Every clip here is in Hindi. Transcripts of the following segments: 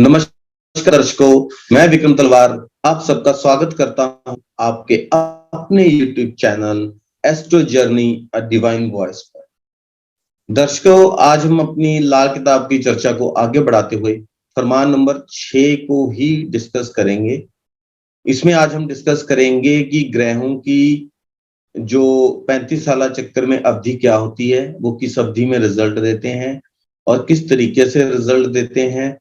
नमस्कार दर्शकों, मैं विक्रम तलवार आप सबका स्वागत करता हूं आपके अपने YouTube channel astro journey a divine voice पर। दर्शकों, आज हम अपनी लाल किताब की चर्चा को आगे बढ़ाते हुए फरमान नंबर 6 को ही डिस्कस करेंगे। इसमें आज हम डिस्कस करेंगे कि ग्रहों की जो 35 साला चक्कर में अवधि क्या होती है, वो किस अवधि में रिजल्ट देते हैं और किस तरीके से रिजल्ट देते हैं,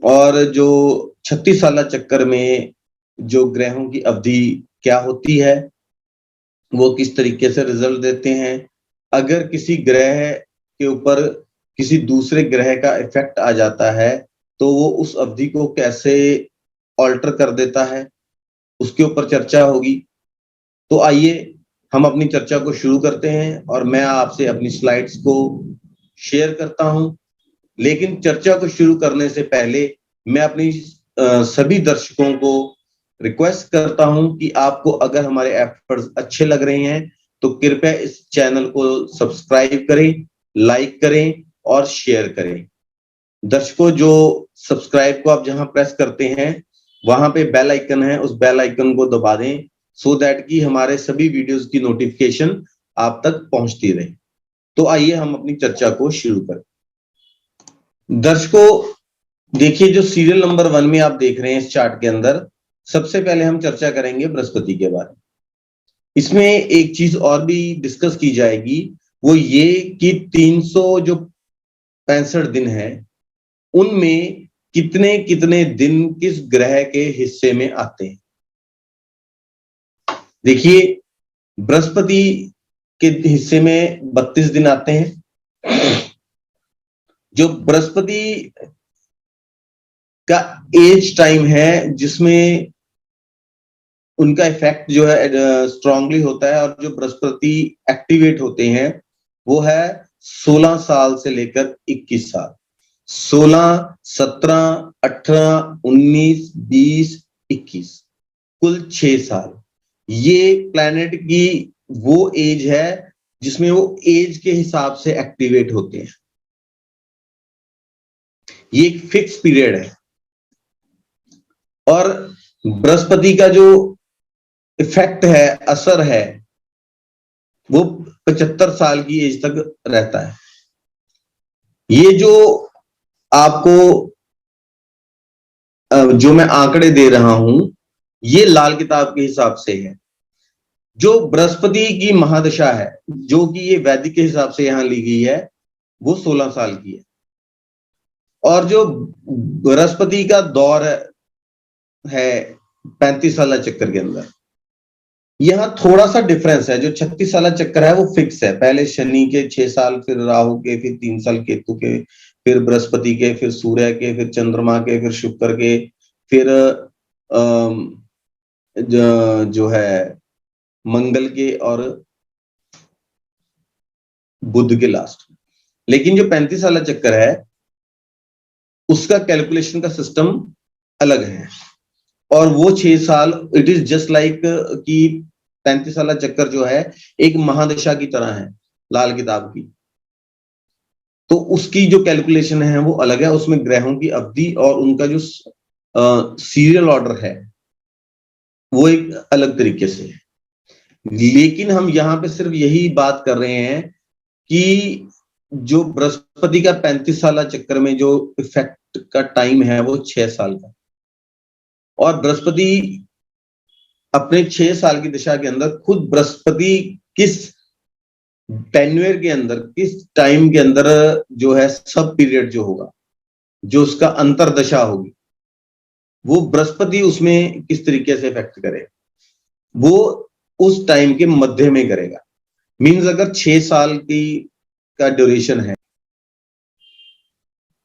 और जो 36 साला चक्कर में जो ग्रहों की अवधि क्या होती है, वो किस तरीके से रिजल्ट देते हैं। अगर किसी ग्रह के ऊपर किसी दूसरे ग्रह का इफेक्ट आ जाता है तो वो उस अवधि को कैसे ऑल्टर कर देता है, उसके ऊपर चर्चा होगी। तो आइए हम अपनी चर्चा को शुरू करते हैं और मैं आपसे अपनी स्लाइड्स को शेयर करता हूं। लेकिन चर्चा को शुरू करने से पहले मैं अपनी सभी दर्शकों को रिक्वेस्ट करता हूं कि आपको अगर हमारे एफर्ट्स अच्छे लग रहे हैं तो कृपया इस चैनल को सब्सक्राइब करें, लाइक करें और शेयर करें। दर्शकों, जो सब्सक्राइब को आप जहां प्रेस करते हैं वहां पे बेल आइकन है, उस बेल आइकन को दबा दें सो दैट कि हमारे सभी वीडियोस की नोटिफिकेशन आप तक पहुंचती रहे। तो आइए हम अपनी चर्चा को शुरू करें। दर्शकों देखिए, जो सीरियल नंबर 1 में आप देख रहे हैं इस चार्ट के अंदर, सबसे पहले हम चर्चा करेंगे बृहस्पति के बारे में। इसमें एक चीज और भी डिस्कस की जाएगी, वो ये कि 365 दिन है, उनमें कितने कितने दिन किस ग्रह के हिस्से में आते हैं। देखिए, बृहस्पति के हिस्से में 32 दिन आते हैं। जो बृहस्पति का एज टाइम है जिसमें उनका इफेक्ट जो है स्ट्रांगली होता है, और जो बृहस्पति एक्टिवेट होते हैं वो है 16 साल से लेकर 21 साल। 16, 17, 18, 19, 20, 21, कुल 6 साल। ये प्लैनेट की वो एज है जिसमें वो एज के हिसाब से एक्टिवेट होते हैं। ये एक फिक्स पीरियड है, और बृहस्पति का जो इफेक्ट है, असर है, वो 75 साल की एज तक रहता है। ये जो आपको जो मैं आंकड़े दे रहा हूं, ये लाल किताब के हिसाब से है। जो बृहस्पति की महादशा है, जो कि ये वैदिक के हिसाब से यहां ली गई है, वो 16 साल की है। और जो बृहस्पति का दौर है 35 साला चक्कर के अंदर, यहां थोड़ा सा डिफरेंस है। जो 36 साला चक्कर है वो फिक्स है, पहले शनि के 6 साल, फिर राहु के, फिर 3 साल केतु के, फिर बृहस्पति के, फिर सूर्य के, फिर चंद्रमा के, फिर शुक्र के, फिर जो है मंगल के, और बुध के लास्ट। लेकिन जो 35 साला चक्कर है उसका कैलकुलेशन का सिस्टम अलग है, और वो 6 साल इट इज जस्ट लाइक कि 35 साला चक्कर जो है एक महादशा की तरह है लाल किताब की। तो उसकी जो कैलकुलेशन है वो अलग है, उसमें ग्रहों की अवधि और उनका जो सीरियल ऑर्डर है वो एक अलग तरीके से है। लेकिन हम यहाँ पे सिर्फ यही बात कर रहे हैं कि जो बृहस्पति का 35 साला चक्कर में जो इफेक्ट का टाइम है वो 6 साल का, और बृहस्पति अपने 6 साल की दिशा के अंदर खुद बृहस्पति किस टेन्यूर के अंदर, किस टाइम के अंदर जो है सब पीरियड जो होगा, जो उसका अंतरदशा होगी, वो बृहस्पति उसमें किस तरीके से इफेक्ट करे, वो उस टाइम के मध्य में करेगा। मींस अगर 6 साल की का ड्यूरेशन है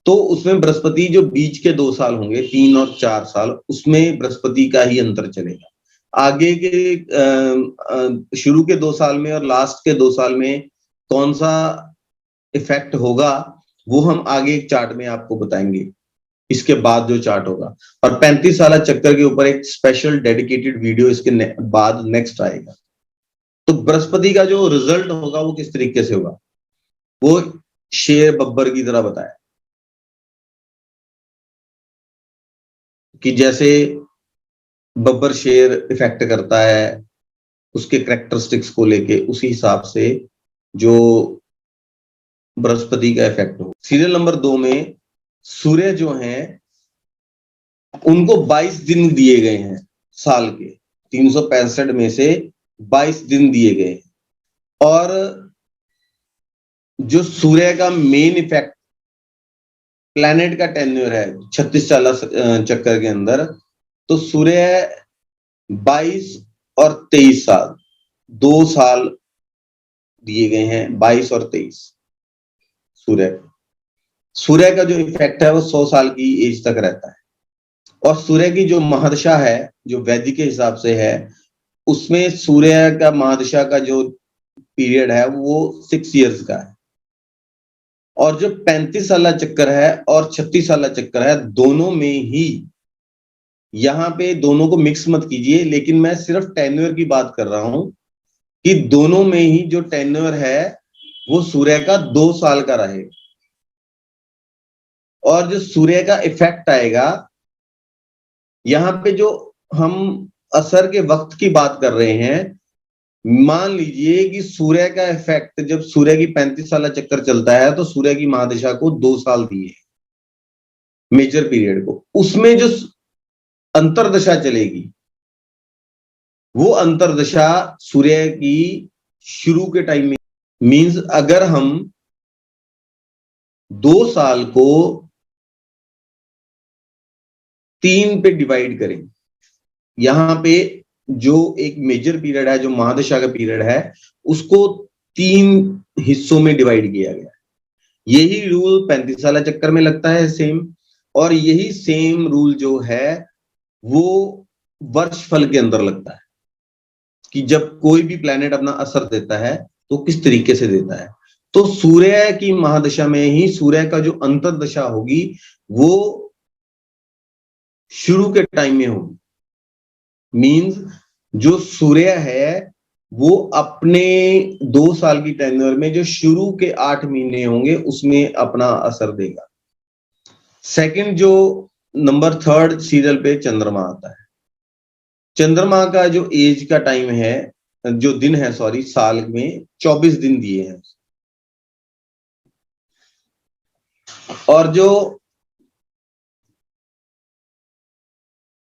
तो उसमें बृहस्पति जो बीच के 2 साल होंगे, 3 और 4 साल, उसमें बृहस्पति का ही अंतर चलेगा। आगे के शुरू के 2 साल में और लास्ट के 2 साल में कौन सा इफेक्ट होगा वो हम आगे एक चार्ट में आपको बताएंगे, इसके बाद जो चार्ट होगा। और 35 साला चक्कर के ऊपर एक स्पेशल डेडिकेटेड वीडियो इसके बाद नेक्स्ट आएगा। तो बृहस्पति का जो रिजल्ट होगा वो किस तरीके से होगा, वो शेर बब्बर की तरह बताया। कि जैसे बब्बर शेर इफेक्ट करता है उसके करेक्टरिस्टिक्स को लेके, उसी हिसाब से जो बृहस्पति का इफेक्ट हो। सीरियल नंबर 2 में सूर्य जो हैं उनको 22 दिन दिए गए हैं साल के, 365 में से 22 दिन दिए गए हैं। और जो सूर्य का मेन इफेक्ट प्लैनेट का टेन्योर है 36 साल चक्कर के अंदर, तो सूर्य 22 और 23 साल, 2 साल दिए गए हैं, 22 और 23। सूर्य का जो इफेक्ट है वो 100 साल की एज तक रहता है। और सूर्य की जो महादशा है जो वैदिक के हिसाब से है, उसमें सूर्य का महादशा का जो पीरियड है वो 6 इयर्स का है। और जो 35 साल चक्कर है और 36 साल चक्कर है, दोनों में ही, यहां पे दोनों को मिक्स मत कीजिए, लेकिन मैं सिर्फ टेन्योर की बात कर रहा हूं कि दोनों में ही जो टेन्योर है वो सूर्य का 2 साल का रहेगा। और जो सूर्य का इफेक्ट आएगा, यहां पे जो हम असर के वक्त की बात कर रहे हैं, मान लीजिए कि सूर्य का इफेक्ट जब सूर्य की 35 साल चक्कर चलता है तो सूर्य की महादशा को 2 साल दिए मेजर पीरियड को, उसमें जो अंतरदशा चलेगी वो अंतरदशा सूर्य की शुरू के टाइम में, मींस अगर हम 2 साल को 3 पे डिवाइड करें, यहां पे जो एक मेजर पीरियड है जो महादशा का पीरियड है उसको 3 हिस्सों में डिवाइड किया गया है। यही रूल 35 साल चक्कर में लगता है सेम, और यही सेम रूल जो है वो वर्षफल के अंदर लगता है कि जब कोई भी प्लैनेट अपना असर देता है तो किस तरीके से देता है। तो सूर्य की महादशा में ही सूर्य का जो अंतरदशा होगी वो शुरू के टाइम में होगी। मींस जो सूर्य है वो अपने 2 साल की टेन्योर में जो शुरू के 8 महीने होंगे उसमें अपना असर देगा। सेकंड, जो नंबर 3 सीरियल पे चंद्रमा आता है। चंद्रमा का जो एज का टाइम है, जो दिन है सॉरी, साल में 24 दिन दिए हैं। और जो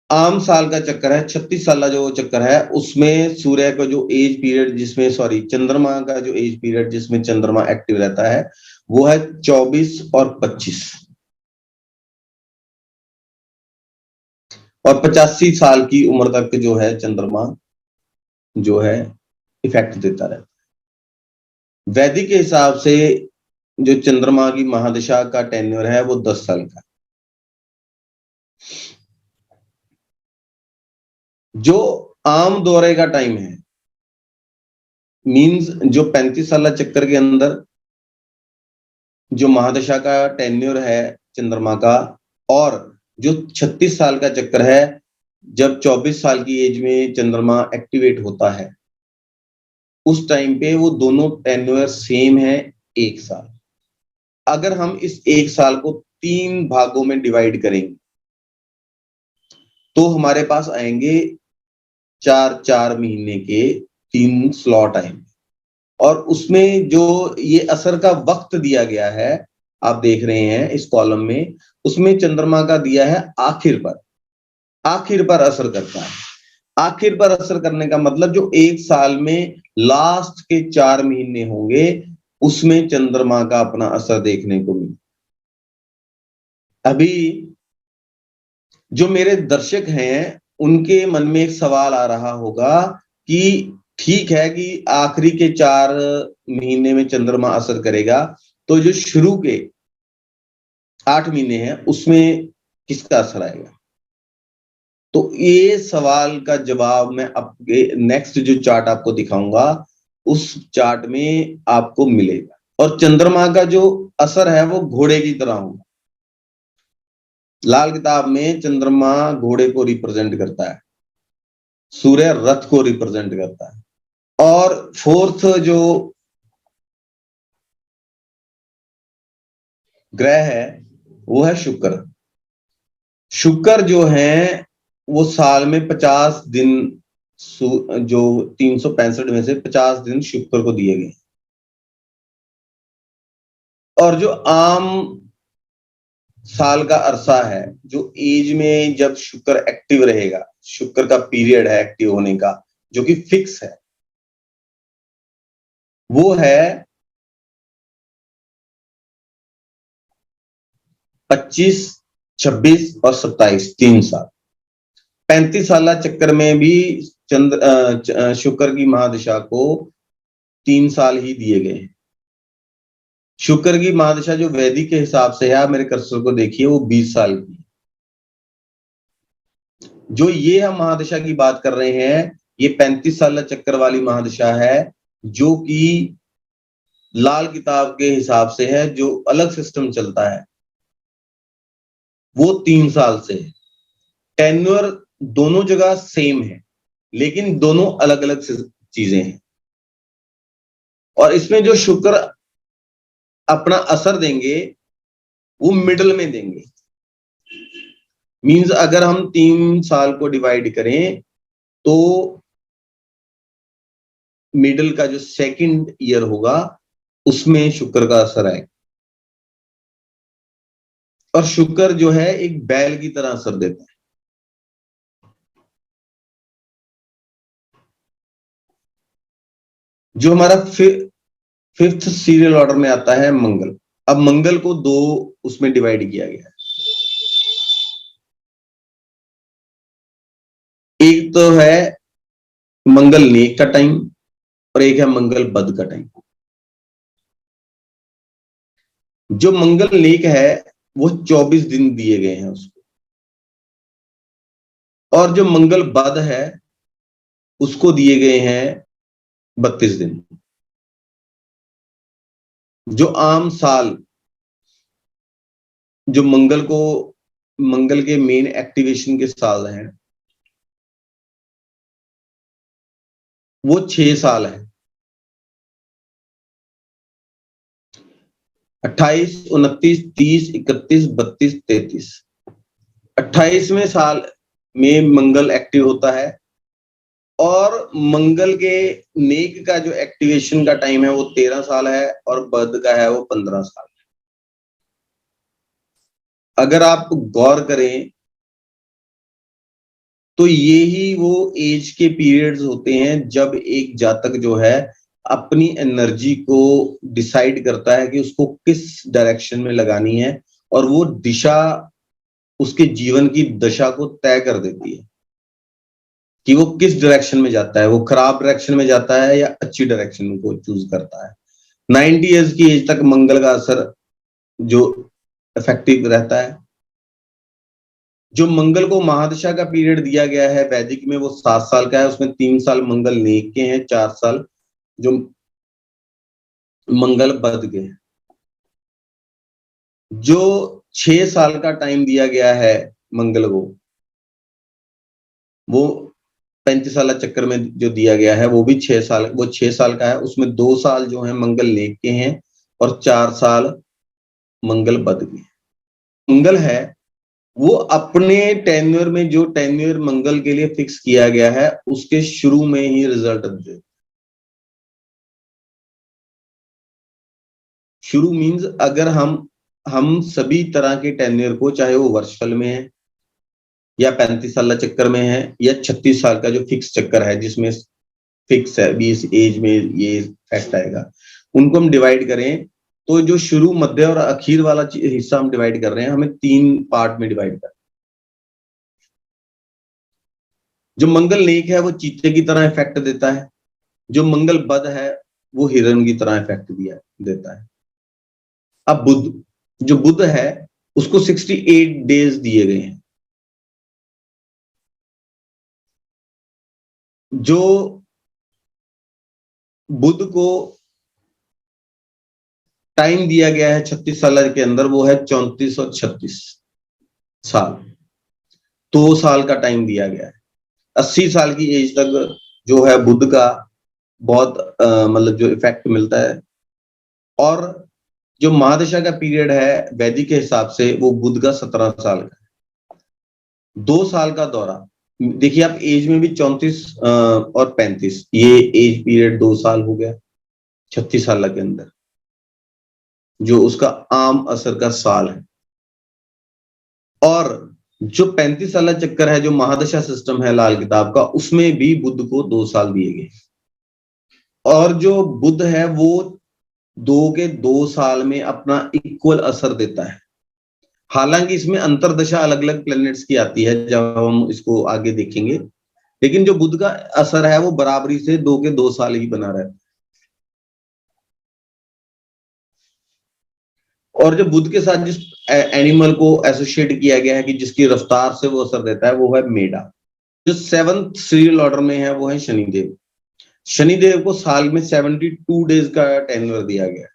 आम साल का चक्कर है, 36 साल का जो चक्कर है, उसमें सूर्य का जो एज पीरियड जिसमें सॉरी चंद्रमा का जो एज पीरियड जिसमें चंद्रमा एक्टिव रहता है वो है 24 और 25। और 85 साल की उम्र तक जो है चंद्रमा जो है इफेक्ट देता रहता है। वैदिक के हिसाब से जो चंद्रमा की महादशा का टेन्योर है वो 10 साल का। जो आम दौरे का टाइम है, मींस जो 35 साल चक्कर के अंदर जो महादशा का टेन्योर है चंद्रमा का, और जो 36 साल का चक्कर है जब 24 साल की एज में चंद्रमा एक्टिवेट होता है, उस टाइम पे वो दोनों टेन्योर सेम है, 1 साल। अगर हम इस 1 साल को 3 भागों में डिवाइड करेंगे तो हमारे पास आएंगे 4-4 महीने के 3 स्लॉट आएंगे। और उसमें जो ये असर का वक्त दिया गया है, आप देख रहे हैं इस कॉलम में, उसमें चंद्रमा का दिया है आखिर पर असर करता है। आखिर पर असर करने का मतलब जो 1 साल में लास्ट के 4 महीने होंगे उसमें चंद्रमा का अपना असर देखने को मिले। अभी जो मेरे दर्शक हैं उनके मन में एक सवाल आ रहा होगा कि ठीक है कि आखिरी के 4 महीने में चंद्रमा असर करेगा, तो जो शुरू के 8 महीने हैं उसमें किसका असर आएगा। तो ये सवाल का जवाब मैं आपके नेक्स्ट जो चार्ट आपको दिखाऊंगा उस चार्ट में आपको मिलेगा। और चंद्रमा का जो असर है वो घोड़े की तरह होगा। लाल किताब में चंद्रमा घोड़े को रिप्रेजेंट करता है, सूर्य रथ को रिप्रेजेंट करता है। और 4th जो ग्रह है वो है शुक्र। शुक्र जो है वो साल में 50 दिन, जो 365 में से 50 दिन शुक्र को दिए गए। और जो आम साल का अरसा है, जो एज में जब शुक्र एक्टिव रहेगा, शुक्र का पीरियड है एक्टिव होने का, जो कि फिक्स है, वो है 25, 26 और 27, 3 साल। 35 साल चक्कर में भी शुक्र की महादशा को 3 साल ही दिए गए हैं। शुक्र की महादशा जो वैदिक के हिसाब से है, आप मेरे कर्सर को देखिए, वो 20 साल की है। जो ये हम महादशा की बात कर रहे हैं, ये 35 साल चक्कर वाली महादशा है, जो कि लाल किताब के हिसाब से है, जो अलग सिस्टम चलता है, वो 3 साल से है। टेन्योर दोनों जगह सेम है, लेकिन दोनों अलग अलग चीजें हैं। और इसमें जो शुक्र अपना असर देंगे, वो मिडल में देंगे। मींस अगर हम 3 साल को डिवाइड करें, तो मिडल का जो सेकंड ईयर होगा, उसमें शुक्र का असर आएगा। और शुक्र जो है एक बैल की तरह असर देता है। जो हमारा फिफ्थ सीरियल ऑर्डर में आता है मंगल। अब मंगल को 2 उसमें डिवाइड किया गया है। एक तो है मंगल नेक का टाइम, और एक है मंगल बद का टाइम। जो मंगल नेक है वो 24 दिन दिए गए हैं उसको, और जो मंगल बद है उसको दिए गए हैं 32 दिन। जो आम साल, जो मंगल के मेन एक्टिवेशन के साल हैं, वो 6 साल है। 28, 29, 30, 31, 32, 33। 28वें साल में मंगल एक्टिव होता है, और मंगल के नेक का जो एक्टिवेशन का टाइम है वो 13 साल है, और बद का है वो 15 साल। अगर आप गौर करें तो ये ही वो एज के पीरियड्स होते हैं जब एक जातक जो है अपनी एनर्जी को डिसाइड करता है कि उसको किस डायरेक्शन में लगानी है, और वो दिशा उसके जीवन की दशा को तय कर देती है कि वो किस डायरेक्शन में जाता है। वो खराब डायरेक्शन में जाता है या अच्छी डायरेक्शन को चूज करता है। 90 ईयर्स की एज तक मंगल का असर जो इफेक्टिव रहता है। जो मंगल को महादशा का पीरियड दिया गया है वैदिक में, वो 7 साल का है। उसमें 3 साल मंगल नेक के हैं, 4 साल जो मंगल बद के हैं। जो 6 साल का टाइम दिया गया है मंगल को, वो 35 साल चक्कर में जो दिया गया है, वो भी 6 साल, वो 6 साल का है। उसमें 2 साल जो है मंगल नेक के हैं, और 4 साल मंगल बद के। मंगल है वो अपने टेन्योर में, जो टेन्योर मंगल के लिए फिक्स किया गया है, उसके शुरू में ही रिजल्ट दे। शुरू मींस अगर हम सभी तरह के टेन्योर को, चाहे वो वर्षफल में है, या 35 साल चक्कर में है, या 36 साल का जो फिक्स चक्कर है जिसमें फिक्स है 20 एज में ये फैक्ट आएगा, उनको हम डिवाइड करें, तो जो शुरू, मध्य और आखिर वाला हिस्सा हम डिवाइड कर रहे हैं, हमें 3 पार्ट में डिवाइड कर। जो मंगल नेक है वो चीते की तरह इफेक्ट देता है। जो मंगल बद है वो हिरण की तरह इफेक्ट दिया देता है। अब जो बुध है उसको 68 डेज दिए गए हैं। जो बुध को टाइम दिया गया है 36 साल के अंदर, वो है 34 और 36 साल। 2 साल का टाइम दिया गया है। 80 साल की एज तक जो है बुध का बहुत मतलब जो इफेक्ट मिलता है। और जो महादशा का पीरियड है वैदिक के हिसाब से, वो बुध का 17 साल का है। 2 साल का दौरा, देखिए आप एज में भी 34 और 35, ये एज पीरियड 2 साल हो गया 36 साल के अंदर, जो उसका आम असर का साल है। और जो 35 साल चक्कर है, जो महादशा सिस्टम है लाल किताब का, उसमें भी बुध को 2 साल दिए गए। और जो बुध है वो 2 साल में अपना इक्वल असर देता है। हालांकि इसमें अंतरदशा अलग अलग प्लैनेट्स की आती है, जब हम इसको आगे देखेंगे, लेकिन जो बुध का असर है वो बराबरी से 2 साल ही बना रहता है। और जो बुध के साथ जिस एनिमल को एसोसिएट किया गया है कि जिसकी रफ्तार से वो असर देता है, वो है मेढा। जो 7th सीरियल ऑर्डर में है वो है शनिदेव। शनिदेव को साल में 72 डेज का टेन्योर दिया गया है।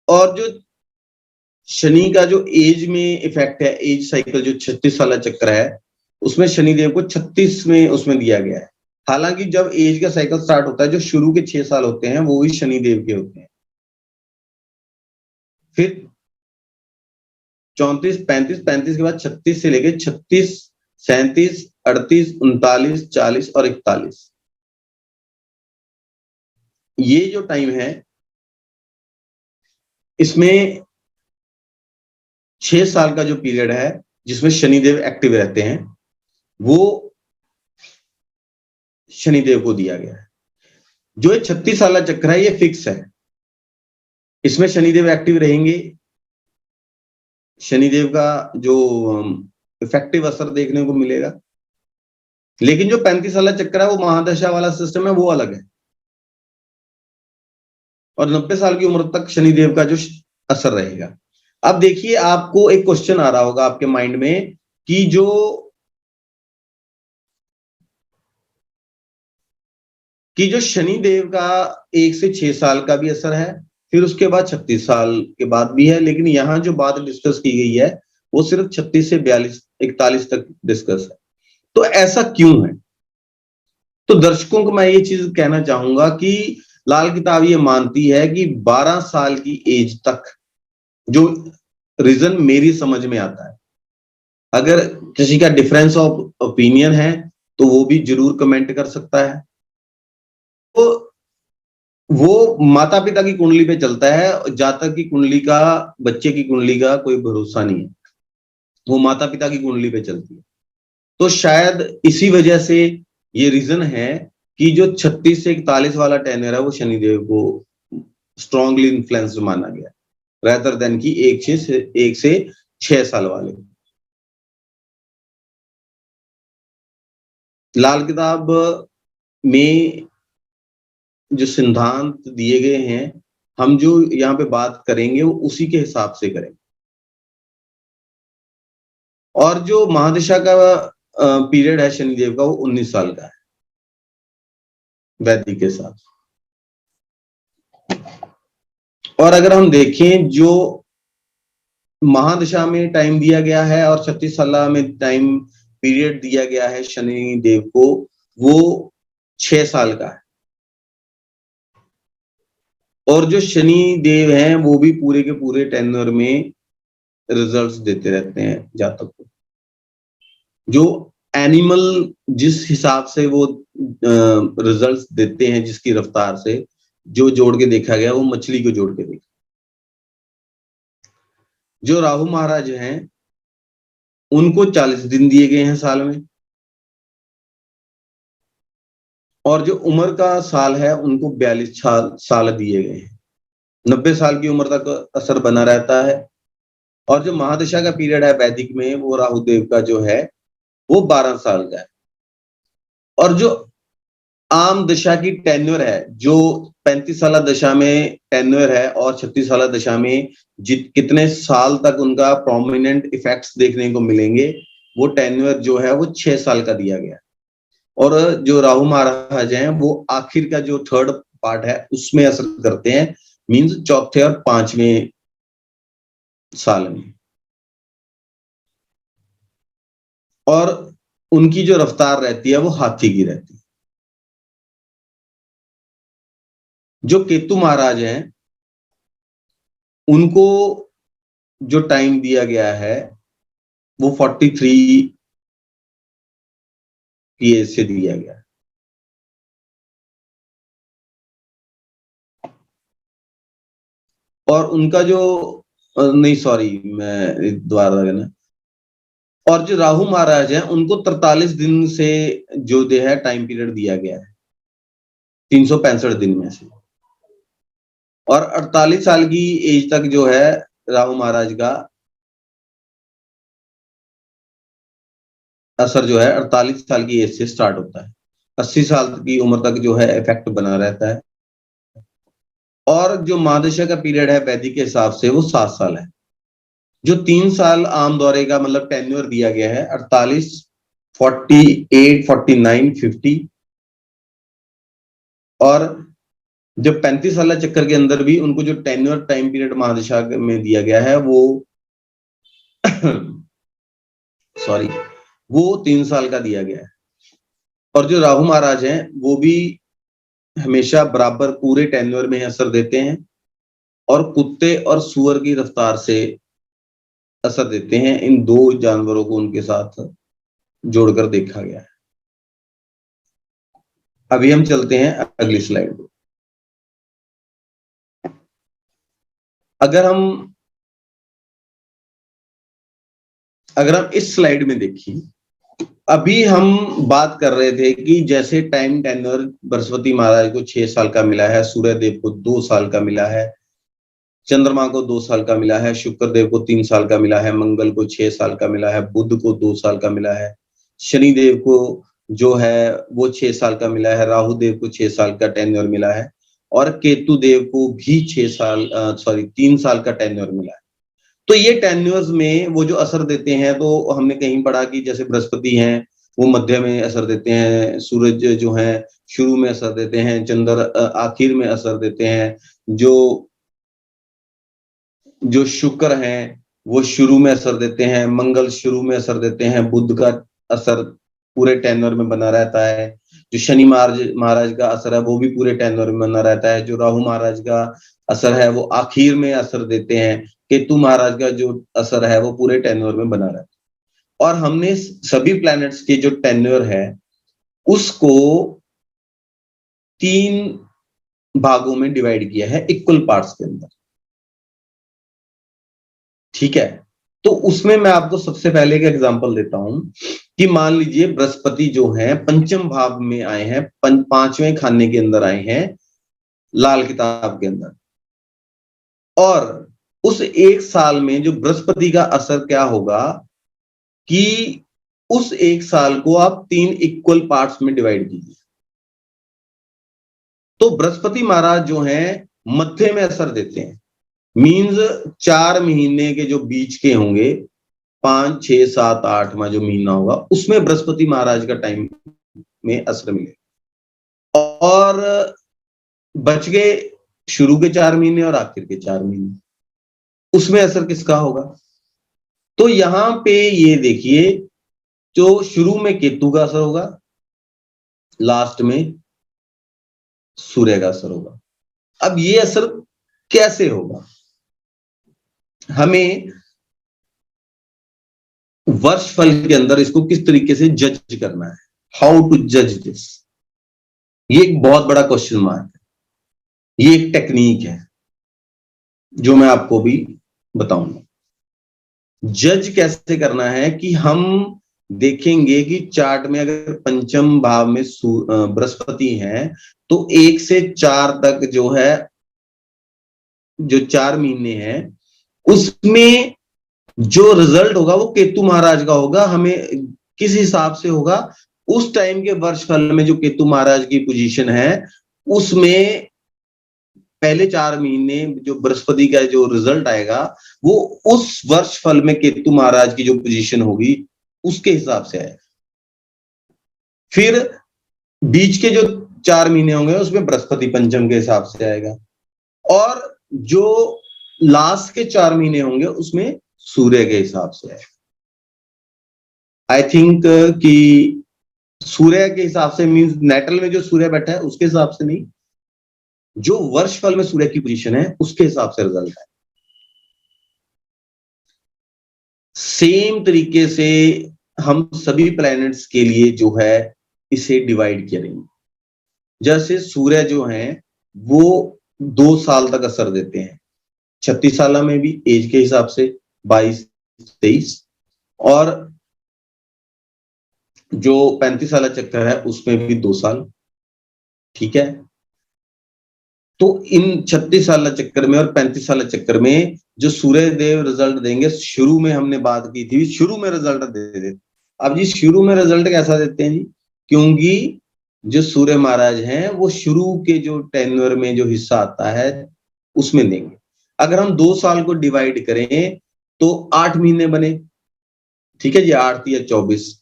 और जो शनि का जो एज में इफेक्ट है, एज साइकिल जो 36 साल चक्र है, उसमें शनिदेव को 36 में उसमें दिया गया है। हालांकि जब एज का साइकिल स्टार्ट होता है, जो शुरू के 6 साल होते हैं वो भी शनिदेव के होते हैं। फिर 34, 35, 35 के बाद 36 से लेके 36, 37, 38, 39, 40 और 41, ये जो टाइम है, इसमें 6 साल का जो पीरियड है जिसमें शनिदेव एक्टिव रहते हैं, वो शनिदेव को दिया गया है। जो ये 36 साल चक्र है, ये फिक्स है, इसमें शनिदेव एक्टिव रहेंगे। शनिदेव का जो इफेक्टिव असर देखने को मिलेगा। लेकिन जो 35 साल चक्र है, वो महादशा वाला सिस्टम है, वो अलग है। और 90 साल की उम्र तक शनिदेव का जो असर रहेगा। अब देखिए, आपको एक क्वेश्चन आ रहा होगा आपके माइंड में कि जो शनिदेव का 1 से 6 साल का भी असर है, फिर उसके बाद 36 साल के बाद भी है, लेकिन यहां जो बात डिस्कस की गई है वो सिर्फ 36 से 42, 41 तक डिस्कस है। तो ऐसा क्यों है? तो दर्शकों को मैं ये चीज कहना चाहूंगा कि लाल किताब ये मानती है कि 12 साल की एज तक, जो रीजन मेरी समझ में आता है, अगर किसी का डिफरेंस ऑफ ओपिनियन है तो वो भी जरूर कमेंट कर सकता है। तो वो माता पिता की कुंडली पे चलता है, जातक की कुंडली का, बच्चे की कुंडली का कोई भरोसा नहीं है, वो माता पिता की कुंडली पे चलती है। तो शायद इसी वजह से ये रीजन है कि जो 36 से 41 वाला टेनर है वो शनिदेव को स्ट्रांगली इन्फ्लुएंस माना गया, रेदर देन की 1 से 6 साल वाले। लाल किताब में जो सिद्धांत दिए गए हैं, हम जो यहाँ पे बात करेंगे वो उसी के हिसाब से करेंगे। और जो महादशा का पीरियड है शनिदेव का, वो 19 साल का है वैदिक के साथ। और अगर हम देखें, जो महादशा में टाइम दिया गया है और 36 साल में टाइम पीरियड दिया गया है शनि देव को, वो 6 साल का है। और जो शनि देव हैं वो भी पूरे के पूरे टेन्योर में रिजल्ट्स देते रहते हैं जातक को। जो एनिमल जिस हिसाब से वो रिजल्ट्स देते हैं, जिसकी रफ्तार से जो जोड़ के देखा गया, वो मछली को जोड़ के देखा। जो राहु महाराज हैं उनको 40 दिन दिए गए हैं साल में, और जो उम्र का साल है उनको 42 साल दिए गए हैं। 90 साल की उम्र तक असर बना रहता है। और जो महादशा का पीरियड है वैदिक में, वो राहु देव का जो है वो 12 साल का है। और जो आम दशा की टेन्योर है, जो 35 साल दशा में टेन्योर है और 36 साल दशा में कितने साल तक उनका प्रोमिनेंट इफेक्ट्स देखने को मिलेंगे, वो टेन्योर जो है वो 6 साल का दिया गया। और जो राहु महाराज हैं वो आखिर का जो थर्ड पार्ट है उसमें असर करते हैं, मींस चौथे और 5वें साल में। और उनकी जो रफ्तार रहती है वो हाथी की रहती है। जो केतु महाराज हैं उनको जो टाइम दिया गया है वो 43 की एज से दिया गया है। और उनका जो नहीं सॉरी मैं दोबारा कहना, और जो राहु महाराज है उनको 43 दिन से जो दे है टाइम पीरियड दिया गया है, 365 दिन में से। और 48 साल की एज तक जो है राहु महाराज का असर जो है 48 साल की एज से स्टार्ट होता है, 80 साल की उम्र तक जो है इफेक्ट बना रहता है। और जो महादशा का पीरियड है वैदिक के हिसाब से वो 7 साल है। जो 3 साल आम दौरे का मतलब टेन्योर दिया गया है 48, 48, 49, 50, और जब 35 साल चक्कर के अंदर भी उनको जो टेन्योर टाइम पीरियड महादशा में दिया गया है वो सॉरी वो 3 साल का दिया गया है। और जो राहु महाराज हैं वो भी हमेशा बराबर पूरे टेन्योर में असर देते हैं और कुत्ते और सुअर की रफ्तार से असर देते हैं। इन दो जानवरों को उनके साथ जोड़कर देखा गया है। अभी हम चलते हैं अगली स्लाइड पे। अगर हम इस स्लाइड में देखिए, अभी हम बात कर रहे थे कि जैसे टाइम टेन्योर बृहस्पति महाराज को 6 साल का मिला है, सूर्य देव को 2 साल का मिला है, चंद्रमा को 2 साल का मिला है, शुक्र देव को 3 साल का मिला है, मंगल को 6 साल का मिला है, बुध को 2 साल का मिला है, शनि देव को जो है वो 6 साल का मिला है, राहु देव को 6 साल का टेन्योर मिला है, और केतु देव को भी 3 साल का टेन्योर मिला है। तो ये टेन्योर्स में वो जो असर देते हैं, तो हमने कहीं पढ़ा कि जैसे बृहस्पति हैं वो मध्य में असर देते हैं, सूरज जो है शुरू में असर देते हैं, चंद्र आखिर में असर देते हैं, जो शुक्र हैं वो शुरू में असर देते हैं, मंगल शुरू में असर देते हैं, बुध का असर पूरे टेन्योर में बना रहता है, जो शनि महाराज का असर है वो भी पूरे टेन्योर में बना रहता है, जो राहु महाराज का असर है वो आखिर में असर देते हैं, केतु महाराज का जो असर है वो पूरे टेन्योर में बना रहता है। और हमने सभी प्लैनेट्स के जो टेन्योर है उसको 3 भागों में डिवाइड किया है इक्वल पार्ट्स के अंदर, ठीक है। तो उसमें मैं आपको सबसे पहले एक एग्जांपल देता हूं कि मान लीजिए बृहस्पति जो है पंचम भाव में आए हैं, 5वें खाने के अंदर आए हैं लाल किताब के अंदर, और उस 1 साल में जो बृहस्पति का असर क्या होगा कि उस 1 साल को आप 3 इक्वल पार्ट्स में डिवाइड कीजिए। तो बृहस्पति महाराज जो हैं मध्य में असर देते हैं, मीन्स 4 महीने के जो बीच के होंगे, 5, 6, 7, 8वां जो महीना होगा उसमें बृहस्पति महाराज का टाइम में असर मिलेगा, और बच गए शुरू के 4 महीने और आखिर के 4 महीने, उसमें असर किसका होगा। तो यहां पे ये देखिए, जो शुरू में केतु का असर होगा, लास्ट में सूर्य का असर होगा। अब ये असर कैसे होगा, हमें वर्ष फल के अंदर इसको किस तरीके से जज करना है, हाउ टू जज दिस, ये एक बहुत बड़ा क्वेश्चन मार्क है। ये एक टेक्निक है जो मैं आपको भी बताऊंगा। जज कैसे करना है कि हम देखेंगे कि चार्ट में अगर पंचम भाव में बृहस्पति है तो 1 से 4 तक जो है, जो 4 महीने हैं उसमें जो रिजल्ट होगा वो केतु महाराज का होगा। हमें किस हिसाब से होगा, उस टाइम के वर्ष फल में जो केतु महाराज की पोजीशन है उसमें पहले 4 महीने जो बृहस्पति का जो रिजल्ट आएगा वो उस वर्ष फल में केतु महाराज की जो पोजीशन होगी उसके हिसाब से आएगा। फिर बीच के जो 4 महीने होंगे उसमें बृहस्पति पंचम के हिसाब से आएगा, और जो लास्ट के 4 महीने होंगे उसमें सूर्य के हिसाब से आएगा। आई थिंक कि सूर्य के हिसाब से मींस नेटल में जो सूर्य बैठा है उसके हिसाब से नहीं, जो वर्ष फल में सूर्य की पोजीशन है उसके हिसाब से रिजल्ट है। सेम तरीके से हम सभी प्लैनेट्स के लिए जो है इसे डिवाइड करेंगे। जैसे सूर्य जो है वो 2 साल तक असर देते हैं, 36 साल में भी एज के हिसाब से 22, 23, और जो 35 साल चक्कर है उसमें भी 2 साल। ठीक है, तो इन 36 साल चक्कर में और 35 साल चक्कर में जो सूर्य देव रिजल्ट देंगे, शुरू में हमने बात की थी, शुरू में रिजल्ट दे देते। अब जी शुरू में रिजल्ट कैसा देते हैं जी, क्योंकि जो सूर्य महाराज हैं वो शुरू के जो टेन्योर में जो हिस्सा आता है उसमें देंगे। अगर हम 2 साल को डिवाइड करें तो 8 महीने बने, ठीक है जी, 8 या 24।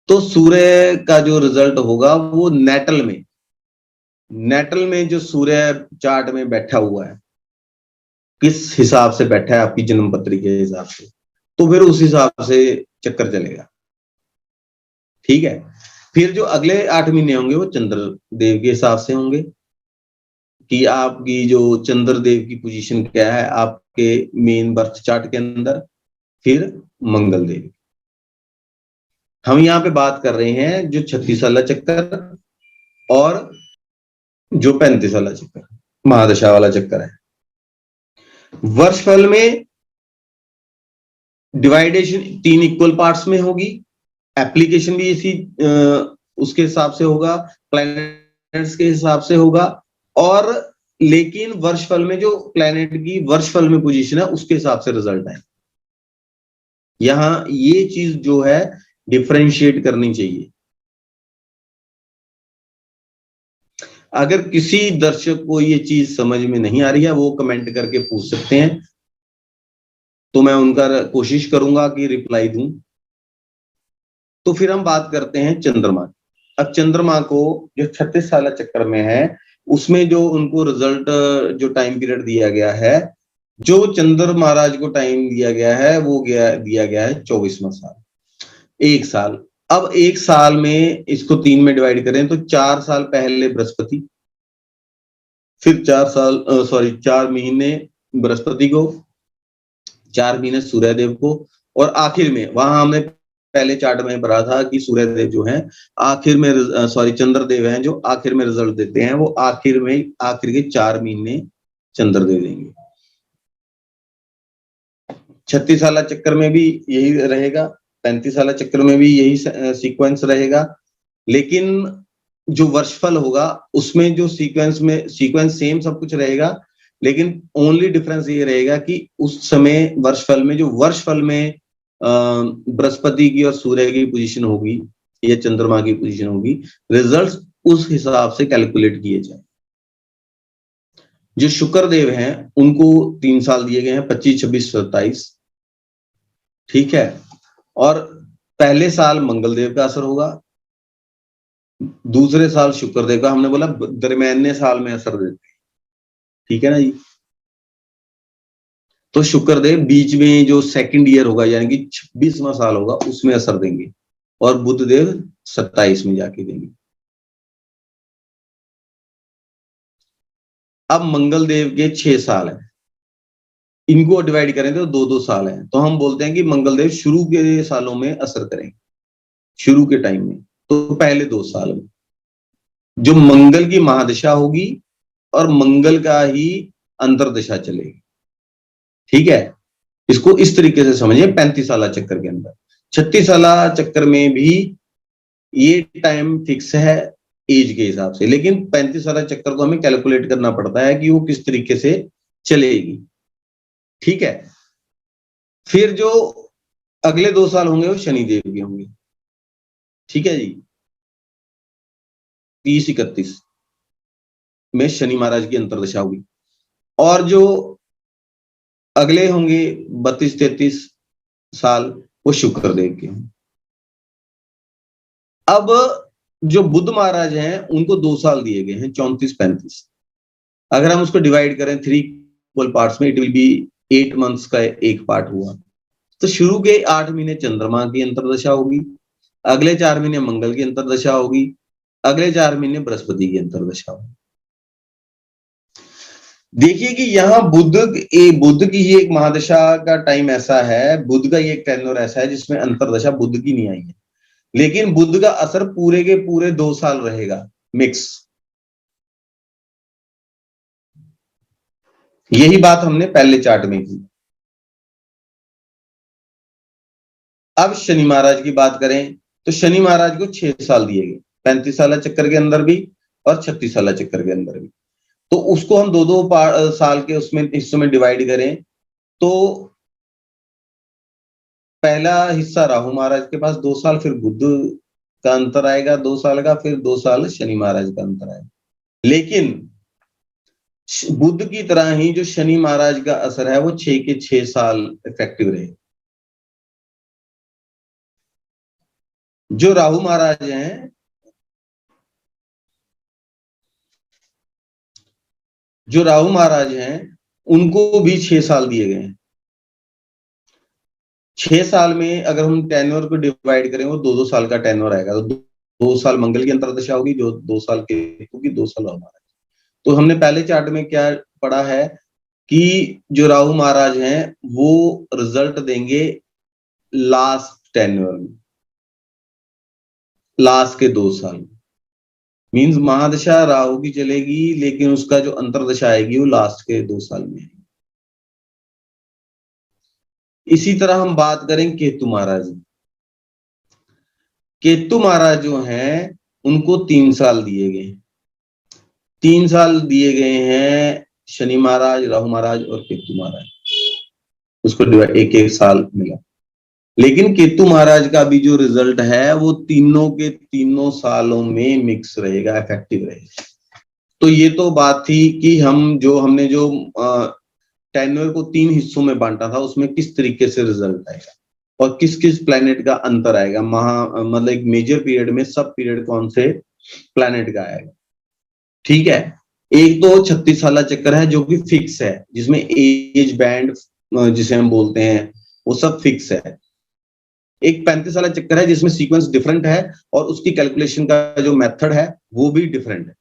तो सूर्य का जो रिजल्ट होगा वो नेटल में जो सूर्य चार्ट में बैठा हुआ है, किस हिसाब से बैठा है आपकी जन्म पत्री के हिसाब से, तो फिर उस हिसाब से चक्कर चलेगा। ठीक है, फिर जो अगले 8 महीने होंगे वो चंद्र देव के हिसाब से होंगे कि आपकी जो चंद्र देव की पोजीशन क्या है आपके मेन बर्थ चार्ट के अंदर। फिर मंगल देव, हम यहाँ पे बात कर रहे हैं जो 36 साल चक्कर और जो 35 वाला चक्कर, महादशा वाला चक्कर है। वर्षफल में डिवाइडेशन 3 इक्वल पार्ट्स में होगी, एप्लीकेशन भी इसी उसके हिसाब से होगा, प्लैनेट्स के हिसाब से होगा, और लेकिन वर्षफल में जो प्लैनेट की वर्षफल में पोजीशन है उसके हिसाब से रिजल्ट है। यहां ये चीज जो है डिफरेंशिएट करनी चाहिए। अगर किसी दर्शक को ये चीज समझ में नहीं आ रही है वो कमेंट करके पूछ सकते हैं, तो मैं उनका कोशिश करूंगा कि रिप्लाई दूं। तो फिर हम बात करते हैं चंद्रमा। अब चंद्रमा को जो 36 साल चक्कर में है उसमें जो उनको रिजल्ट जो टाइम पीरियड दिया गया है, जो चंद्र महाराज को टाइम दिया गया है वो दिया गया है 24वां साल, 1 साल। अब 1 साल में इसको 3 में डिवाइड करें तो 4 साल पहले बृहस्पति, फिर 4 महीने बृहस्पति को, 4 महीने सूर्यदेव को, और आखिर में वहां हमने पहले चार्ट में पढ़ा था कि सूर्यदेव जो है आखिर में चंद्रदेव हैं जो आखिर में रिजल्ट देते हैं, वो आखिर के 4 महीने चंद्रदेव देंगे। 36 साल चक्कर में भी यही रहेगा, 35 साल चक्कर में भी यही सीक्वेंस रहेगा, लेकिन जो वर्षफल होगा उसमें जो सीक्वेंस सेम सब कुछ रहेगा, लेकिन ओनली डिफरेंस ये रहेगा कि उस समय वर्षफल में बृहस्पति की और सूर्य की पोजीशन होगी या चंद्रमा की पोजीशन होगी, रिजल्ट्स उस हिसाब से कैलकुलेट किए जाए। जो शुक्र देव हैं उनको 3 साल दिए गए हैं, 25, 26, 27। ठीक है, और पहले साल मंगल देव का असर होगा, दूसरे साल शुक्र देव का, हमने बोला दरमियाने साल में असर देते हैं। ठीक है ना जी, तो शुक्र देव बीच में जो सेकंड ईयर होगा यानी कि 26वां साल होगा उसमें असर देंगे, और बुध देव 27 में जाके देंगे। अब मंगल देव के 6 साल है, इनको डिवाइड करें तो 2-2 साल है, तो हम बोलते हैं कि मंगल देव शुरू के सालों में असर करेंगे, शुरू के टाइम में, तो पहले 2 साल में जो मंगल की महादशा होगी और मंगल का ही अंतरदशा चलेगी। ठीक है, इसको इस तरीके से समझिए। 35 साल चक्कर के अंदर 36 साल चक्कर में भी ये टाइम फिक्स है एज के हिसाब से, लेकिन 35 साल चक्कर को हमें कैलकुलेट करना पड़ता है कि वो किस तरीके से चलेगी। ठीक है, फिर जो अगले 2 साल होंगे वो शनिदेव के होंगे। ठीक है जी, 30-31 में शनि महाराज की अंतरदशा होगी, और जो अगले होंगे 32-33 साल वो शुक्र देव के होंगे। अब जो बुध महाराज हैं उनको 2 साल दिए गए हैं, 34-35। अगर हम उसको डिवाइड करें 3 इक्वल पार्ट्स में, इट विल बी 8 मंथ्स का एक पार्ट हुआ। तो शुरू के 8 महीने चंद्रमा की अंतरदशा होगी, अगले 4 महीने मंगल की अंतरदशा होगी, अगले 4 महीने बृहस्पति की अंतरदशा होगी। देखिए कि यहाँ बुध की ही एक महादशा का टाइम ऐसा है, बुध का ये एक टेन्योर ऐसा है जिसमें अंतरदशा बुध की नहीं आई है, लेकिन बुध का असर पूरे के पूरे 2 साल रहेगा मिक्स। यही बात हमने पहले चार्ट में की। अब शनि महाराज की बात करें तो शनि महाराज को 6 साल दिए गए, 35 साल चक्कर के अंदर भी और 36 साल चक्कर के अंदर भी। तो उसको हम दो दो साल के उसमें हिस्सों में डिवाइड करें तो पहला हिस्सा राहु महाराज के पास 2 साल, फिर बुध का अंतर आएगा 2 साल का, फिर 2 साल शनि महाराज का अंतर आएगा। लेकिन बुध की तरह ही जो शनि महाराज का असर है वो 6 के 6 साल इफेक्टिव रहे। जो राहु महाराज हैं, जो राहु महाराज हैं उनको भी 6 साल दिए गए हैं। 6 साल में अगर हम टेन्योर को डिवाइड करें वो 2-2 साल का टेन्योर आएगा। तो 2 साल मंगल की अंतरदशा होगी, जो 2 साल केतु की, 2 साल राहु महाराज। तो हमने पहले चार्ट में क्या पढ़ा है कि जो राहु महाराज हैं वो रिजल्ट देंगे लास्ट टेन्योर में, लास्ट के 2 साल में। मींस महादशा राहु की चलेगी लेकिन उसका जो अंतरदशा आएगी वो लास्ट के 2 साल में आएगी। इसी तरह हम बात करें केतु महाराज। केतु महाराज जो हैं उनको 3 साल दिए गए, 3 साल दिए गए हैं शनि महाराज, राहु महाराज और केतु महाराज, उसको एक एक साल मिला। लेकिन केतु महाराज का भी जो रिजल्ट है वो तीनों के तीनों सालों में मिक्स रहेगा, इफेक्टिव रहेगा। तो ये तो बात थी कि हमने जो टेन्योर को 3 हिस्सों में बांटा था उसमें किस तरीके से रिजल्ट आएगा और किस किस प्लैनेट का अंतर आएगा, मतलब एक मेजर पीरियड में सब पीरियड कौन से प्लैनेट का आएगा। ठीक है, एक तो 36 साल चक्कर है जो कि फिक्स है, जिसमें एज बैंड जिसे हम बोलते हैं वो सब फिक्स है। एक 35 साल चक्कर है जिसमें सीक्वेंस डिफरेंट है और उसकी कैलकुलेशन का जो मेथड है वो भी डिफरेंट है।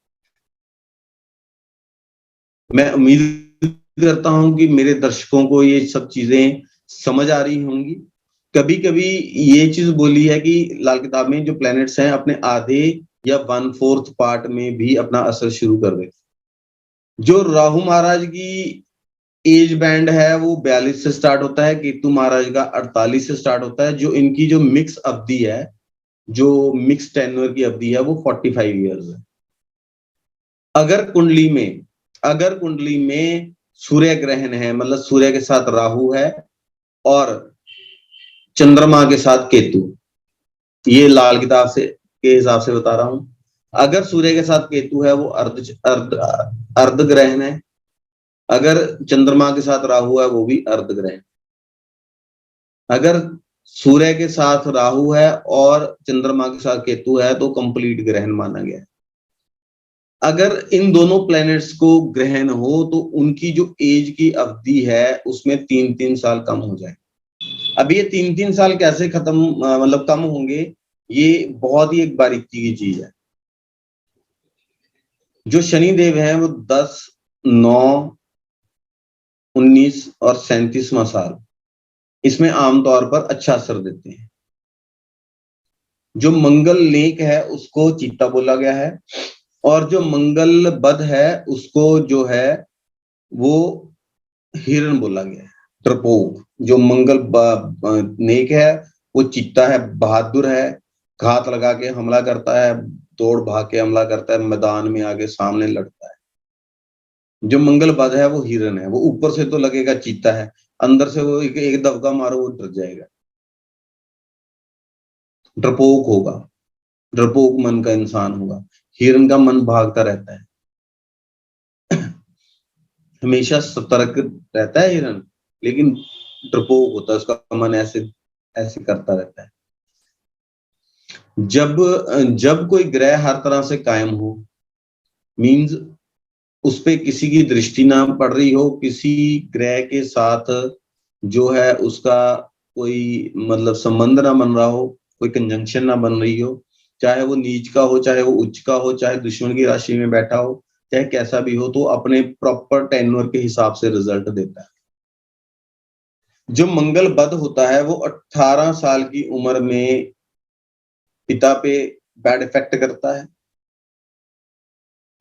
मैं उम्मीद करता हूं कि मेरे दर्शकों को ये सब चीजें समझ आ रही होंगी। कभी कभी ये चीज बोली है कि लाल किताब में जो प्लैनेट्स हैं अपने आधे या 1/4 पार्ट में भी अपना असर शुरू कर देते। जो राहु महाराज की एज बैंड है वो 42 से स्टार्ट होता है, केतु महाराज का 48 से स्टार्ट होता है। जो इनकी जो मिक्स अवधि है, जो मिक्स टेन्योर की अवधि है वो 45 ईयर्स है। अगर कुंडली में सूर्य ग्रहण है, मतलब सूर्य के साथ राहु है और चंद्रमा के साथ केतु, ये लाल किताब से के हिसाब से बता रहा हूं। अगर सूर्य के साथ केतु है वो अर्ध ग्रहण है, अगर चंद्रमा के साथ राहु है वो भी अर्ध ग्रहण। अगर सूर्य के साथ राहु है और चंद्रमा के साथ केतु है तो कंप्लीट ग्रहण माना गया है। अगर इन दोनों प्लैनेट्स को ग्रहण हो तो उनकी जो एज की अवधि है उसमें 3-3 साल कम हो जाए। अब ये 3-3 साल कैसे मतलब कम होंगे, ये बहुत ही एक बारीकी की चीज है। जो शनि देव है वो 10, 9, 19 और 37वां साल इसमें आमतौर पर अच्छा असर देते हैं। जो मंगल लेक है उसको चीता बोला गया है और जो मंगल बध है उसको जो है वो हिरण बोला गया है, डरपोक। जो मंगल नेक है वो चीता है, बहादुर है, घात लगा के हमला करता है, दौड़ भाग के हमला करता है, मैदान में आगे सामने लड़ता है। जो मंगल बध है वो हिरण है, वो ऊपर से तो लगेगा चीता है, अंदर से वो एक दबका मारो वो डर जाएगा, डरपोक होगा, डरपोक मन का इंसान होगा। हिरण का मन भागता रहता है, हमेशा सतर्क रहता है हिरण, लेकिन डरपोक होता है, उसका मन ऐसे ऐसे करता रहता है। जब कोई ग्रह हर तरह से कायम हो, मींस उस पे किसी की दृष्टि ना पड़ रही हो, किसी ग्रह के साथ जो है उसका कोई मतलब संबंध ना बन रहा हो, कोई कंजंक्शन ना बन रही हो, चाहे वो नीच का हो, चाहे वो उच्च का हो, चाहे दुश्मन की राशि में बैठा हो, चाहे कैसा भी हो, तो अपने प्रॉपर टेन्योर के हिसाब से रिजल्ट देता है। जो मंगल बद होता है वो 18 साल की उम्र में पिता पे बैड इफेक्ट करता है,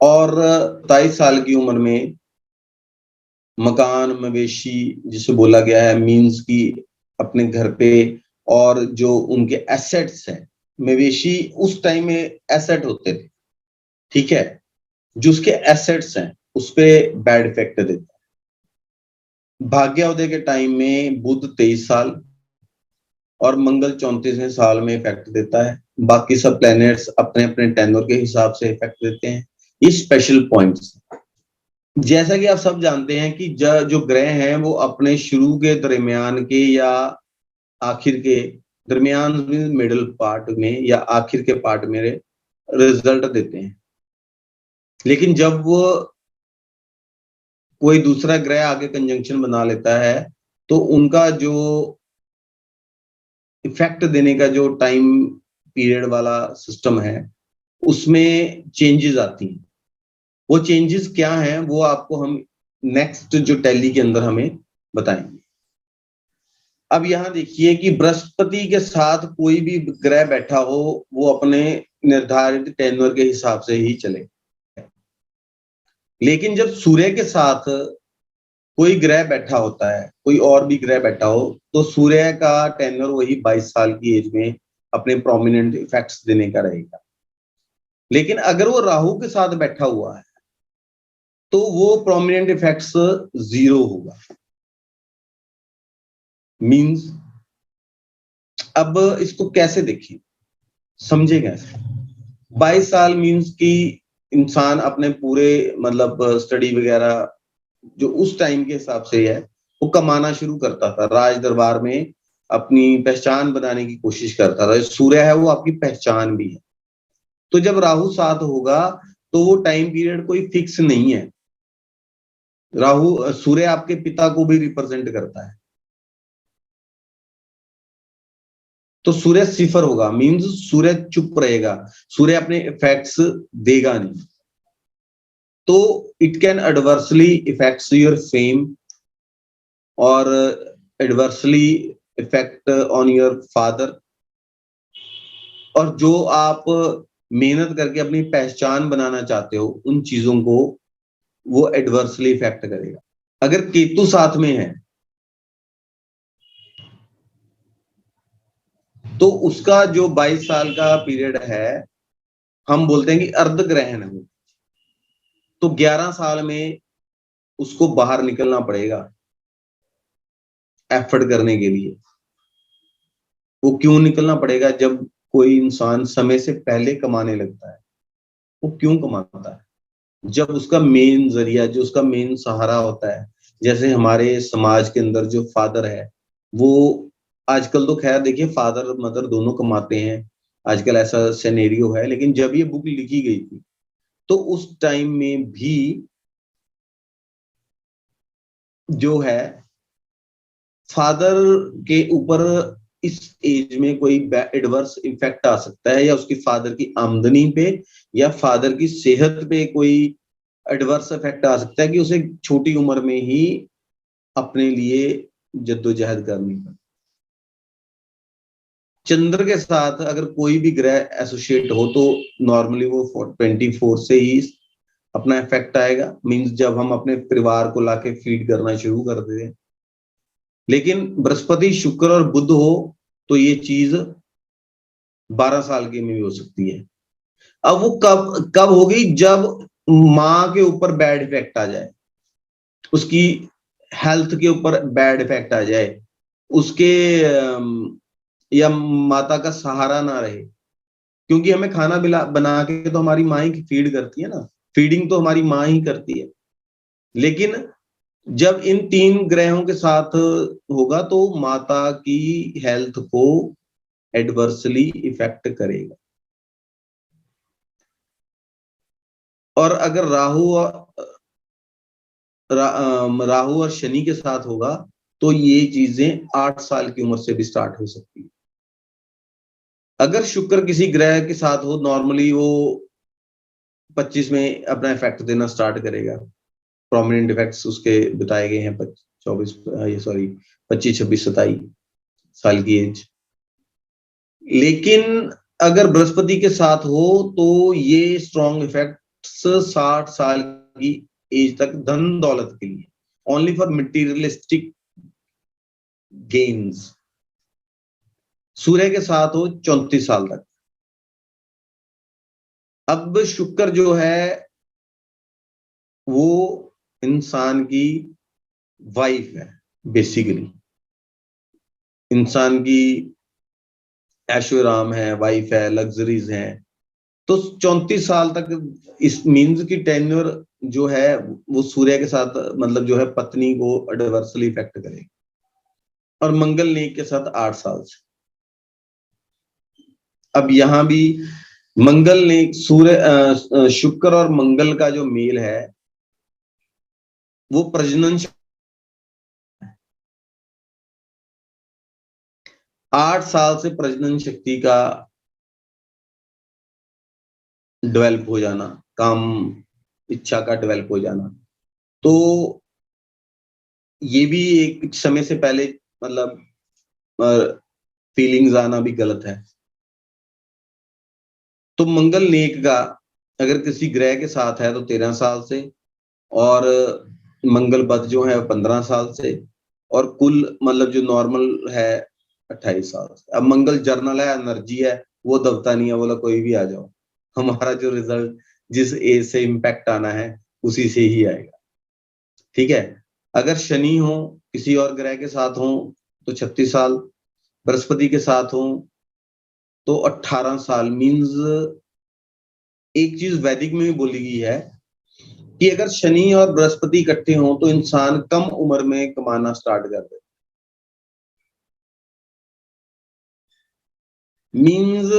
और 23 साल की उम्र में मकान, मवेशी जिसे बोला गया है, मीन्स की अपने घर पे, और जो उनके एसेट्स हैं, मवेशी उस टाइम में एसेट होते थे, ठीक है, जो उसके एसेट्स हैं उस पे बैड इफेक्ट देता है। भाग्योदय के टाइम में बुध 23 साल और मंगल 34वें साल में इफेक्ट देता है। बाकी सब प्लैनेट्स अपने अपने टेन्योर के हिसाब से इफेक्ट देते हैं। ये स्पेशल पॉइंट्स, जैसा कि आप सब जानते हैं कि जो ग्रह हैं वो अपने शुरू के, दरमियान के या आखिर के, दरमियान मिडिल पार्ट में या आखिर के पार्ट में रिजल्ट देते हैं। लेकिन जब वो कोई दूसरा ग्रह आगे कंजंक्शन बना लेता है तो उनका जो इफेक्ट देने का जो टाइम पीरियड वाला सिस्टम है उसमें चेंजेस आती हैं। वो चेंजेस क्या हैं वो आपको हम नेक्स्ट जो टैली के अंदर हमें बताएंगे। अब यहां देखिए कि बृहस्पति के साथ कोई भी ग्रह बैठा हो वो अपने निर्धारित टेन्योर के हिसाब से ही चले, लेकिन जब सूर्य के साथ कोई ग्रह बैठा होता है, कोई और भी ग्रह बैठा हो, तो सूर्य का टेन्योर वही 22 साल की एज में अपने प्रोमिनेंट इफेक्ट्स देने का रहेगा। लेकिन अगर वो राहु के साथ बैठा हुआ है तो वो प्रोमिनेंट इफेक्ट्स 0 होगा। मींस अब इसको कैसे देखें, समझे कैसे? 22 साल मींस कि इंसान अपने पूरे मतलब स्टडी वगैरह जो उस टाइम के हिसाब से है वो कमाना शुरू करता था, राज दरबार में अपनी पहचान बनाने की कोशिश करता था। सूर्य है वो आपकी पहचान भी है। तो जब राहु साथ होगा तो वो टाइम पीरियड कोई फिक्स नहीं है। राहु, सूर्य आपके पिता को भी रिप्रेजेंट करता है, तो सूर्य सिफर होगा, मींस सूर्य चुप रहेगा, सूर्य अपने इफेक्ट्स देगा नहीं। तो it can adversely effects your fame और adversely effect on your father, और जो आप मेहनत करके अपनी पहचान बनाना चाहते हो उन चीजों को वो एडवर्सली इफेक्ट करेगा। अगर केतु साथ में है तो उसका जो 22 साल का पीरियड है हम बोलते हैं कि अर्ध ग्रहण है, तो 11 साल में उसको बाहर निकलना पड़ेगा एफर्ट करने के लिए। वो क्यों निकलना पड़ेगा? जब कोई इंसान समय से पहले कमाने लगता है, वो क्यों कमाता है? जब उसका मेन जरिया, जो उसका मेन सहारा होता है, जैसे हमारे समाज के अंदर जो फादर है वो, आजकल तो खैर देखिए फादर मदर दोनों कमाते हैं, आजकल ऐसा सिनेरियो है, लेकिन जब ये बुक लिखी गई थी तो उस टाइम में भी जो है फादर के ऊपर इस एज में कोई एडवर्स इफेक्ट आ सकता है, या उसकी फादर की आमदनी पे या फादर की सेहत पे कोई एडवर्स इफेक्ट आ सकता है कि उसे छोटी उम्र में ही अपने लिए जद्दोजहद करनी पड़े। चंद्र के साथ अगर कोई भी ग्रह एसोसिएट हो तो नॉर्मली वो 24 से ही अपना इफेक्ट आएगा, मींस जब हम अपने परिवार को लाके फीड करना शुरू कर देते हैं। लेकिन बृहस्पति, शुक्र और बुध हो तो ये चीज 12 साल की में भी हो सकती है। अब वो कब कब होगी? जब माँ के ऊपर बैड इफेक्ट आ जाए, उसकी हेल्थ के ऊपर बैड इफेक्ट आ जाए, उसके या माता का सहारा ना रहे, क्योंकि हमें खाना बना के तो हमारी माँ ही फीड करती है ना, फीडिंग तो हमारी माँ ही करती है। लेकिन जब इन 3 ग्रहों के साथ होगा तो माता की हेल्थ को एडवर्सली इफेक्ट करेगा। और अगर राहु और शनि के साथ होगा तो ये चीजें 8 साल की उम्र से भी स्टार्ट हो सकती है। अगर शुक्र किसी ग्रह के साथ हो, नॉर्मली वो 25 में अपना इफेक्ट देना स्टार्ट करेगा। प्रोमिनेंट इफेक्ट्स उसके बताए गए हैं 24 ये सॉरी 25 26 27 साल की एज। लेकिन अगर बृहस्पति के साथ हो तो ये स्ट्रॉन्ग इफेक्ट्स 60 साल की एज तक धन दौलत के लिए, ओनली फॉर मटीरियलिस्टिक गेन्स। सूर्य के साथ हो 34 साल तक। अब शुक्र जो है वो इंसान की वाइफ है, बेसिकली इंसान की ऐशो आराम है, वाइफ है, लग्जरीज हैं। तो 34 साल तक इस मीन्स की टेन्योर जो है वो सूर्य के साथ मतलब जो है पत्नी को एडवर्सली इफेक्ट करेगी। और मंगल नेक के साथ 8 साल से। अब यहां भी मंगल ने सूर्य शुक्र और मंगल का जो मेल है वो प्रजनन 8 साल से प्रजनन शक्ति का डेवलप हो जाना, काम इच्छा का डेवलप हो जाना। तो ये भी एक समय से पहले मतलब फीलिंग्स आना भी गलत है। तो मंगल नेक का अगर किसी ग्रह के साथ है तो 13 साल से, और मंगल बद जो है 15 साल से, और कुल मतलब जो नॉर्मल है 28 साल से। अब मंगल जर्नल है, एनर्जी है, वो दबता नहीं है, बोला कोई भी आ जाओ, हमारा जो रिजल्ट जिस एज से इम्पैक्ट आना है उसी से ही आएगा। ठीक है। अगर शनि हो किसी और ग्रह के साथ हो तो 36 साल, बृहस्पति के साथ हो तो 18 साल। मीन्स एक चीज वैदिक में भी बोली गई है कि अगर शनि और बृहस्पति इकट्ठे हों तो इंसान कम उम्र में कमाना स्टार्ट कर दे। मीन्स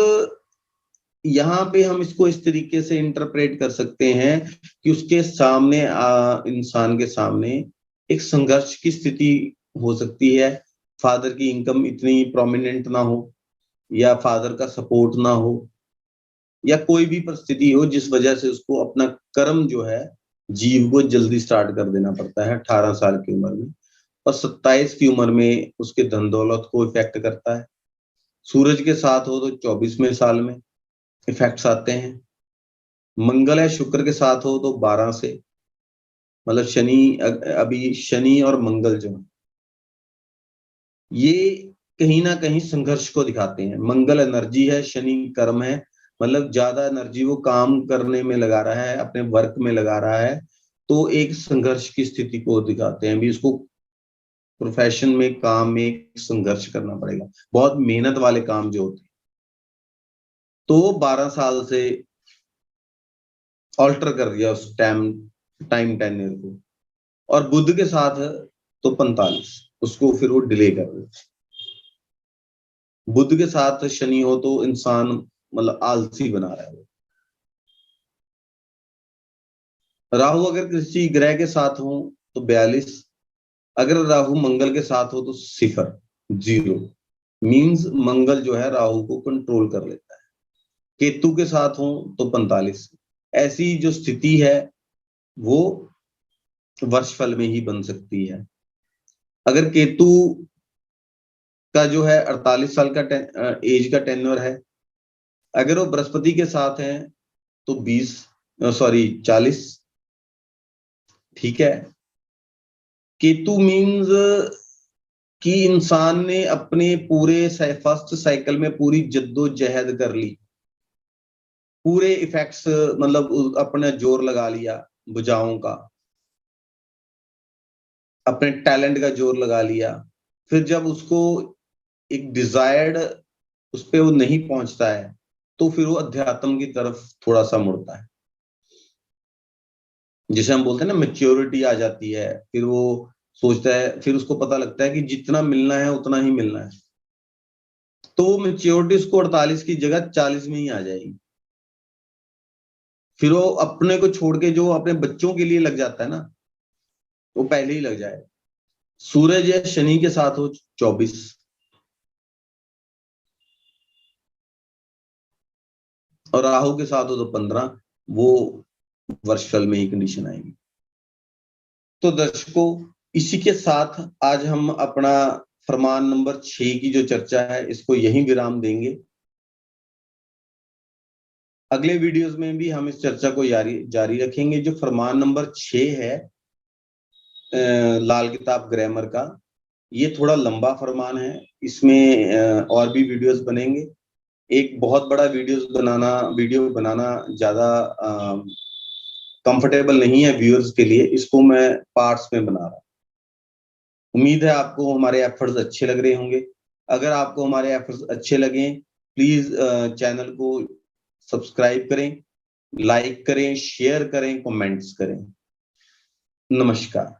यहां पे हम इसको इस तरीके से इंटरप्रेट कर सकते हैं कि उसके सामने इंसान के सामने एक संघर्ष की स्थिति हो सकती है। फादर की इनकम इतनी प्रोमिनेंट ना हो, या फादर का सपोर्ट ना हो, या कोई भी परिस्थिति हो जिस वजह से उसको अपना कर्म जो है जीव को जल्दी स्टार्ट कर देना पड़ता है 18 साल की उम्र में। और 27 की उम्र में उसके धन दौलत को इफेक्ट करता है। सूरज के साथ हो तो 24वें साल में इफेक्ट्स आते हैं। मंगल है शुक्र के साथ हो तो 12 से, मतलब शनि अभी शनि और मंगल जो ये कहीं ना कहीं संघर्ष को दिखाते हैं। मंगल एनर्जी है, शनि कर्म है, मतलब ज्यादा एनर्जी वो काम करने में लगा रहा है, अपने वर्क में लगा रहा है। तो एक संघर्ष की स्थिति को दिखाते हैं भी, उसको प्रोफेशन में काम में संघर्ष करना पड़ेगा, बहुत मेहनत वाले काम जो होते हैं। तो 12 साल से ऑल्टर कर दिया उस टाइम टेन्योर को। और बुध के साथ तो 45, उसको फिर वो डिले कर देते। बुध के साथ शनि हो तो इंसान मतलब आलसी बना रहा है। राहु अगर किसी ग्रह के साथ हो तो 42, अगर राहु मंगल के साथ हो तो 0 0। मीन्स मंगल जो है राहु को कंट्रोल कर लेता है। केतु के साथ हो तो 45। ऐसी जो स्थिति है वो वर्षफल में ही बन सकती है। अगर केतु का जो है 48 साल का एज का टेन्योर है, अगर वो बृहस्पति के साथ है तो 40। ठीक है। केतु मीन्स कि इंसान ने अपने पूरे फर्स्ट साइकिल में पूरी जद्दोजहद कर ली, पूरे इफेक्ट्स मतलब अपने जोर लगा लिया, भुजाओं का, अपने टैलेंट का जोर लगा लिया। फिर जब उसको एक डिजायर्ड उस पर वो नहीं पहुंचता है तो फिर वो अध्यात्म की तरफ थोड़ा सा मुड़ता है, जिसे हम बोलते हैं ना मेच्योरिटी आ जाती है। फिर वो सोचता है, फिर उसको पता लगता है कि जितना मिलना है उतना ही मिलना है। तो मेच्योरिटी उसको 48 की जगह 40 में ही आ जाएगी। फिर वो अपने को छोड़ के जो अपने बच्चों के लिए लग जाता है ना, वो पहले ही लग जाए। सूरज या शनि के साथ हो 24, और राहु के साथ हो तो 15, वो वर्षफल में ही कंडीशन आएगी। तो दर्शकों, इसी के साथ आज हम अपना फरमान नंबर 6 की जो चर्चा है इसको यहीं विराम देंगे। अगले वीडियोस में भी हम इस चर्चा को जारी रखेंगे। जो फरमान नंबर 6 है लाल किताब ग्रामर का, ये थोड़ा लंबा फरमान है, इसमें और भी वीडियोस बनेंगे। एक बहुत बड़ा वीडियो बनाना ज्यादा कंफर्टेबल नहीं है व्यूअर्स के लिए, इसको मैं पार्ट्स में बना रहा हूँ। उम्मीद है आपको हमारे एफर्ट्स अच्छे लग रहे होंगे। अगर आपको हमारे एफर्ट्स अच्छे लगे, प्लीज चैनल को सब्सक्राइब करें, लाइक करें, शेयर करें, कमेंट्स करें। नमस्कार।